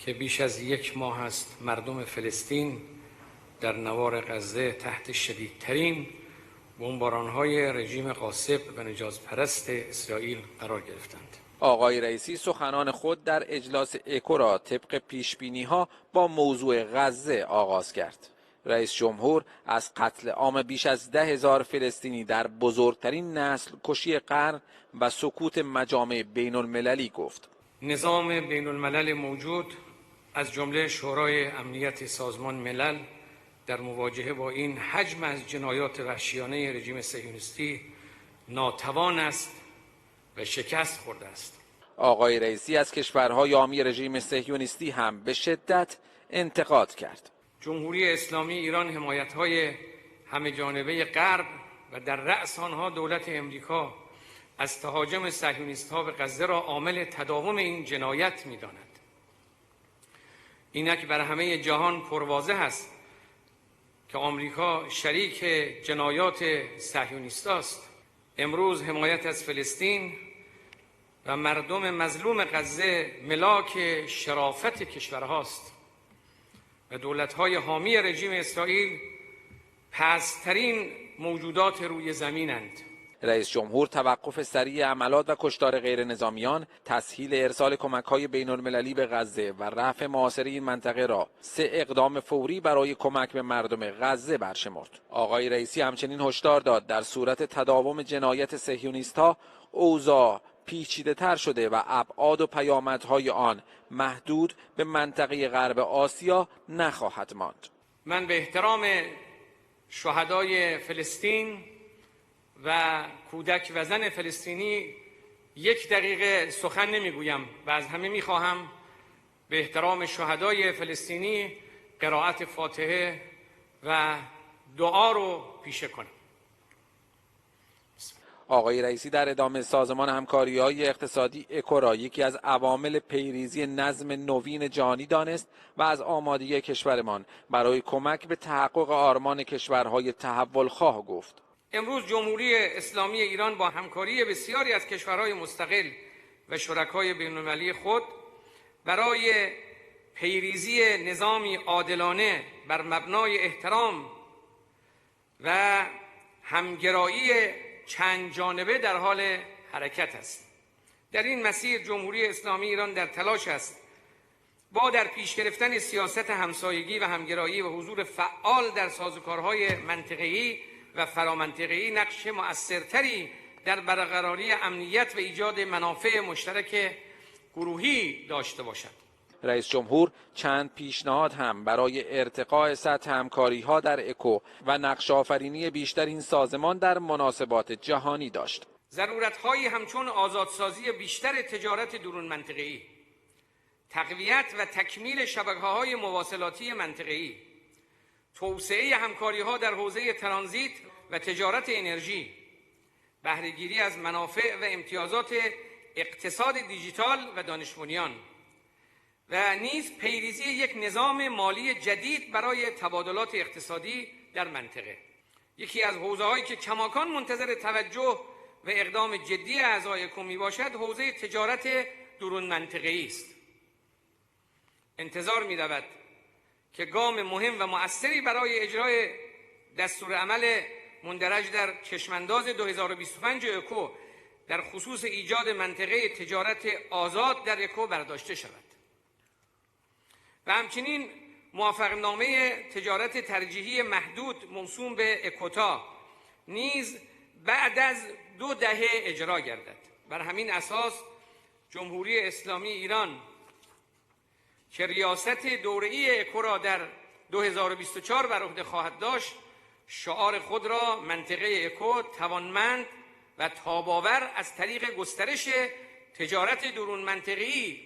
که بیش از 1 ماه است مردم فلسطین در نوار غزه تحت شدیدترین بمباران‌های رژیم غاصب و نجات‌پرست اسرائیل قرار گرفتند. آقای رئیسی سخنان خود در اجلاس اکو را طبق پیشبینی‌ها با موضوع غزه آغاز کرد. رئیس جمهور از قتل عام بیش از 10,000 فلسطینی در بزرگترین نسل کشی قرن و سکوت مجامع بین المللی گفت. نظام بین الملل موجود از جمله شورای امنیت سازمان ملل در مواجهه با این حجم از جنایات وحشیانه رژیم صهیونیستی ناتوان است و شکست خورده است. آقای رئیسی از کشورهای حامی رژیم صهیونیستی هم به شدت انتقاد کرد. جمهوری اسلامی ایران حمایت‌های همه‌جانبه غرب و در رأس آنها دولت امریکا از تهاجم صهیونیست‌ها به غزه را عامل تداوم این جنایت می‌داند. اینک بر همه جهان پرواضح است که آمریکا شریک جنایات صهیونیست است. امروز حمایت از فلسطین و مردم مظلوم غزه ملاک شرافت کشورهاست و دولت‌های حامی رژیم اسرائیل پست‌ترین موجودات روی زمینند. رئیس جمهور توقف سریع عملات و کشتار غیر نظامیان، تسهیل ارسال کمک‌های بین‌المللی به غزه و رفع محاصره این منطقه را 3 اقدام فوری برای کمک به مردم غزه برشمرد. آقای رئیسی همچنین هشدار داد در صورت تداوم جنایت صهیونیست‌ها اوضاع پیچیده‌تر شده و ابعاد و پیامدهای آن محدود به منطقه غرب آسیا نخواهد ماند. من به احترام شهدای فلسطین و کودک و زن فلسطینی 1 دقیقه سخن نمیگویم و از همه میخواهم به احترام شهدای فلسطینی قرائت فاتحه و دعا رو پیشه کنم. آقای رئیسی در ادامه سازمان همکاری‌های اقتصادی اکو را یکی از عوامل پیریزی نظم نوین جهانی دانست و از آمادگی کشورمان برای کمک به تحقق آرمان کشورهای تحولخواه گفت. امروز جمهوری اسلامی ایران با همکاری بسیاری از کشورهای مستقل و شرکای بین‌المللی خود برای پیریزی نظامی عادلانه بر مبنای احترام و همگرایی چند جانبه در حال حرکت است. در این مسیر جمهوری اسلامی ایران در تلاش است با در پیش گرفتن سیاست همسایگی و همگرایی و حضور فعال در سازوکارهای منطقه‌ای و فرامنطقه‌ای نقش مؤثرتری در برقراری امنیت و ایجاد منافع مشترک گروهی داشته باشد. رئیس جمهور چند پیشنهاد هم برای ارتقاء سطح همکاری‌ها در اکو و نقش آفرینی بیشتر این سازمان در مناسبات جهانی داشت. ضرورت‌هایی همچون آزادسازی بیشتر تجارت درون منطقه‌ای، تقویت و تکمیل شبکه‌های مواصلاتی منطقه‌ای، توسعه همکاری‌ها در حوزه ترانزیت و تجارت انرژی، بهره‌گیری از منافع و امتیازات اقتصاد دیجیتال و دانش بنیان و نیز پیریزی یک نظام مالی جدید برای تبادلات اقتصادی در منطقه. یکی از حوزه‌هایی که کماکان منتظر توجه و اقدام جدی اعضای اکو میباشد حوزه تجارت درون منطقه‌ای است. انتظار می‌رود که گام مهم و مؤثری برای اجرای دستورالعمل مندرج در چشمانداز 2025 اکو در خصوص ایجاد منطقه تجارت آزاد در اکو برداشته شود و همچنین موافقتنامه تجارت ترجیحی محدود موسوم به اکوتا نیز بعد از 2 دهه اجرا گردد. بر همین اساس جمهوری اسلامی ایران که ریاست دوره‌ای اکو را در 2024 بر عهده خواهد داشت، شعار خود را منطقه اکو توانمند و تاب‌آور از طریق گسترش تجارت درون منطقه‌ای